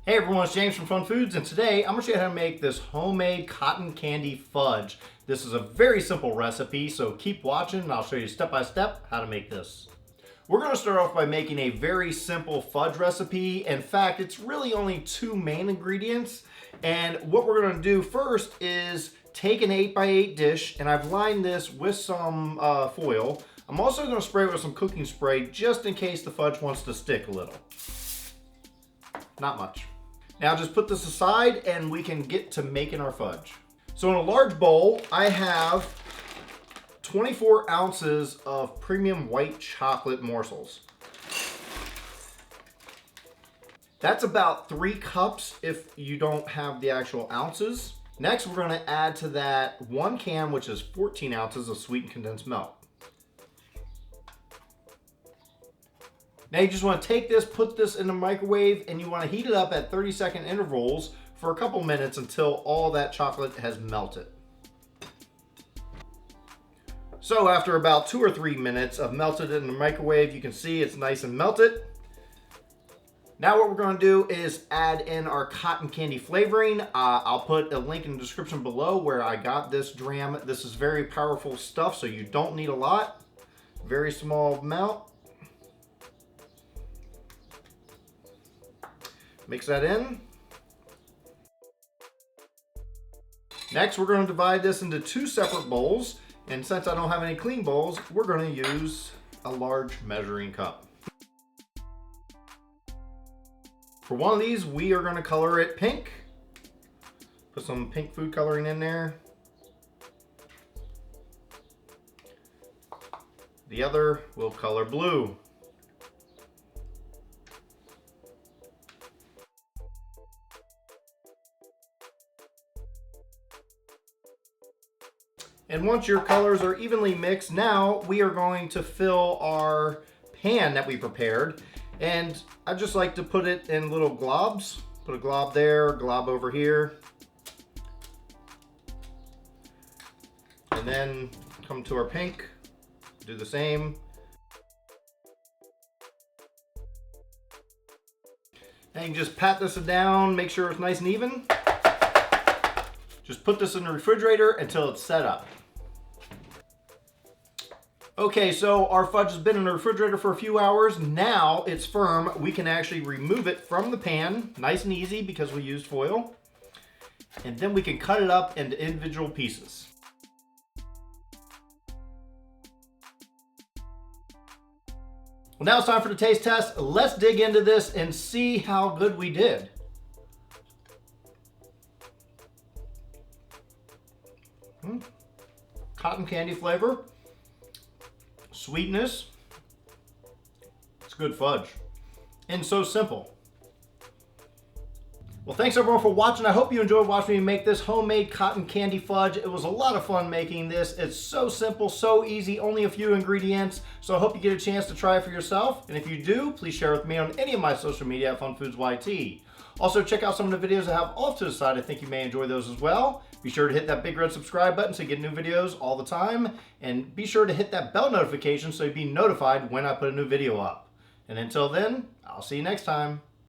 Hey everyone, it's James from FunFoods, and today I'm going to show you how to make this homemade cotton candy fudge. This is a very simple recipe, so keep watching and I'll show you step by step how to make this. We're going to start off by making a very simple fudge recipe. In fact, it's really only two main ingredients, and what we're going to do first is take an 8x8 dish, and I've lined this with some foil. I'm also going to spray it with some cooking spray just in case the fudge wants to stick a little. Not much. Now just put this aside and we can get to making our fudge. So in a large bowl, I have 24 ounces of premium white chocolate morsels. That's about 3 cups if you don't have the actual ounces. Next, we're going to add to that 1 can, which is 14 ounces of sweetened condensed milk. Now you just want to take this, put this in the microwave, and you want to heat it up at 30-second intervals for a couple minutes until all that chocolate has melted. So after about 2 or 3 minutes of melted in the microwave, you can see it's nice and melted. Now what we're going to do is add in our cotton candy flavoring. I'll put a link in the description below where I got this dram. This is very powerful stuff, so you don't need a lot. Very small amount. Mix that in. Next, we're going to divide this into 2 separate bowls. And since I don't have any clean bowls, we're going to use a large measuring cup. For one of these, we are going to color it pink. Put some pink food coloring in there. The other we'll color blue. And once your colors are evenly mixed, now we are going to fill our pan that we prepared. And I just like to put it in little globs. Put a glob there, a glob over here. And then come to our pink, do the same. And you can just pat this down, make sure it's nice and even. Just put this in the refrigerator until it's set up. Okay, so our fudge has been in the refrigerator for a few hours. Now it's firm. We can actually remove it from the pan, nice and easy because we used foil. And then we can cut it up into individual pieces. Well, now it's time for the taste test. Let's dig into this and see how good we did. Cotton candy flavor, sweetness. It's good fudge and so simple. Well, thanks everyone for watching. I hope you enjoyed watching me make this homemade cotton candy fudge. It was a lot of fun making this. It's so simple, so easy, only a few ingredients. So I hope you get a chance to try it for yourself. And if you do, please share with me on any of my social media at FunFoodsYT. Also, check out some of the videos I have off to the side. I think you may enjoy those as well. Be sure to hit that big red subscribe button so you get new videos all the time. And be sure to hit that bell notification so you'll be notified when I put a new video up. And until then, I'll see you next time.